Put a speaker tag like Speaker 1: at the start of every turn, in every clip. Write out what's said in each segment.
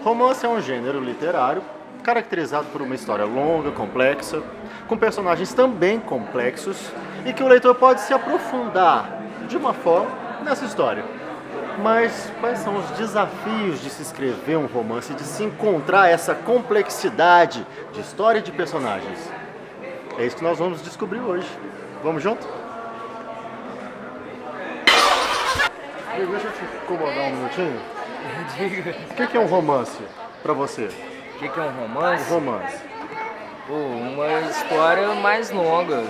Speaker 1: Romance é um gênero literário caracterizado por uma história longa, complexa, com personagens também complexos e que o leitor pode se aprofundar de uma forma nessa história. Mas quais são os desafios de se escrever um romance, de se encontrar essa complexidade de história e de personagens? É isso que nós vamos descobrir hoje. Vamos junto? Deixa eu te incomodar um minutinho.
Speaker 2: Diga.
Speaker 1: O que é um romance para você?
Speaker 2: O que é um romance?
Speaker 1: Um romance.
Speaker 2: Pô, uma história mais longa.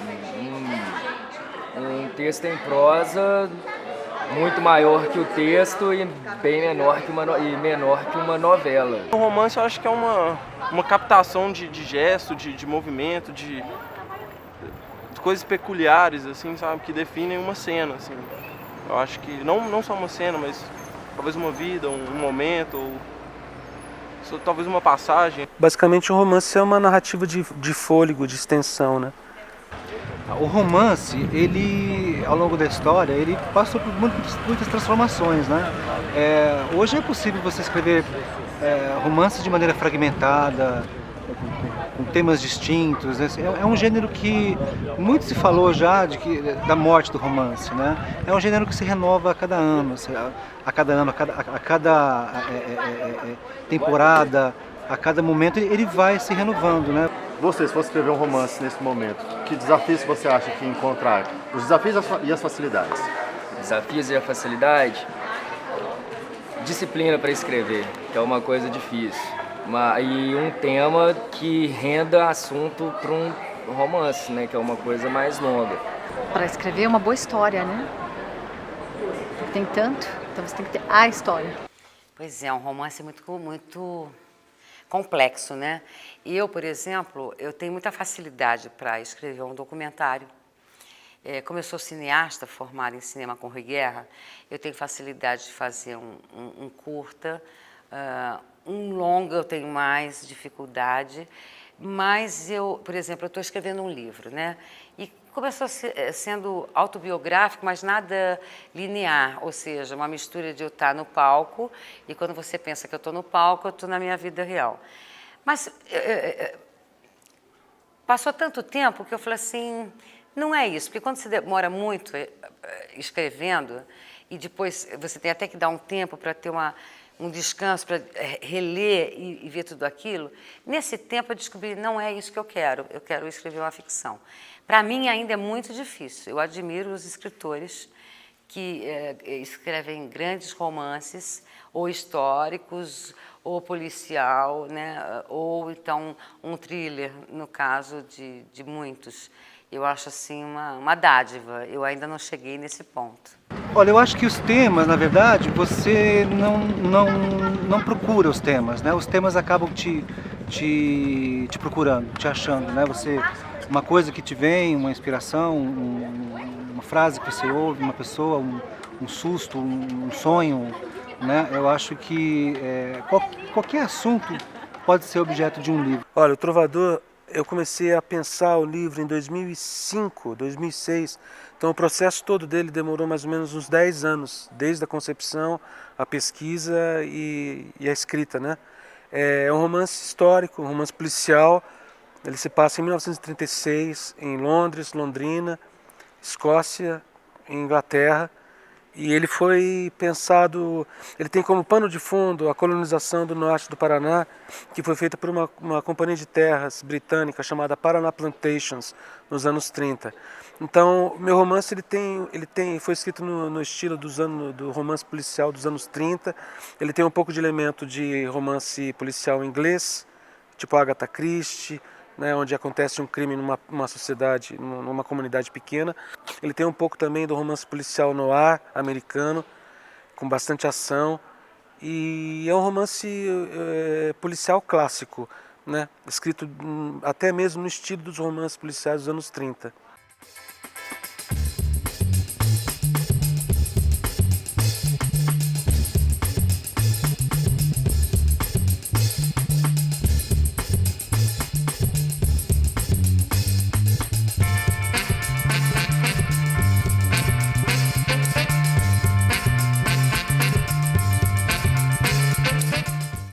Speaker 2: Um texto em prosa muito maior que o texto e bem menor que uma novela.
Speaker 3: O romance eu acho que é uma captação de gesto, de movimento, de coisas peculiares, assim, sabe, que definem uma cena, assim. Eu acho que não só uma cena, mas talvez uma vida, um momento, ou talvez uma passagem.
Speaker 4: Basicamente, o romance é uma narrativa de fôlego, de extensão, né?
Speaker 5: O romance, ele, ao longo da história, ele passou por muitas transformações, né? Hoje é possível você escrever romances de maneira fragmentada, com temas distintos, né? É um gênero que muito se falou já da morte do romance, né? É um gênero que se renova a cada ano, a cada temporada, a cada momento ele vai se renovando, né?
Speaker 1: Você, se fosse escrever um romance nesse momento, que desafios você acha que encontrar? Os desafios e as facilidades?
Speaker 2: Desafios e a facilidade? Disciplina para escrever, que é uma coisa difícil. E um tema que renda assunto para um romance, né? Que é uma coisa mais longa.
Speaker 6: Para escrever uma boa história, né? Porque tem tanto, então você tem que ter a história.
Speaker 7: Pois é, um romance muito complexo, né? Eu, por exemplo, eu tenho muita facilidade para escrever um documentário. Como eu sou cineasta, formada em cinema com Rui Guerra, eu tenho facilidade de fazer um curta, um longa eu tenho mais dificuldade, mas eu, por exemplo, eu estou escrevendo um livro, né? E começou sendo autobiográfico, mas nada linear, ou seja, uma mistura de eu estar no palco e quando você pensa que eu estou no palco, eu estou na minha vida real. Mas passou tanto tempo que eu falei assim, não é isso, porque quando você demora muito escrevendo e depois você tem até que dar um tempo para ter um descanso, para reler e ver tudo aquilo, nesse tempo eu descobri, não é isso que eu quero escrever uma ficção. Para mim ainda é muito difícil, eu admiro os escritores que escrevem grandes romances, ou históricos, ou policial, né? Ou então um thriller, no caso de muitos. Eu acho assim uma dádiva, eu ainda não cheguei nesse ponto.
Speaker 5: Olha, eu acho que os temas, na verdade, você não procura os temas, né? Os temas acabam te procurando, te achando, né? Uma coisa que te vem, uma inspiração, uma frase que você ouve, uma pessoa, um susto, um sonho, né? Eu acho que qualquer assunto pode ser objeto de um livro.
Speaker 4: Olha, o Trovador, eu comecei a pensar o livro em 2005, 2006, então o processo todo dele demorou mais ou menos uns 10 anos, desde a concepção, a pesquisa e a escrita, né? É um romance histórico, um romance policial, ele se passa em 1936, em Londres, Londrina, Escócia, Inglaterra, e ele foi pensado, ele tem como pano de fundo a colonização do norte do Paraná, que foi feita por uma companhia de terras britânica chamada Paraná Plantations, nos anos 30. Então, meu romance foi escrito no estilo do romance policial dos anos 30, ele tem um pouco de elemento de romance policial inglês, tipo Agatha Christie, né, onde acontece um crime numa sociedade, numa comunidade pequena. Ele tem um pouco também do romance policial noir americano, com bastante ação. E é um romance policial clássico, né, escrito até mesmo no estilo dos romances policiais dos anos 30.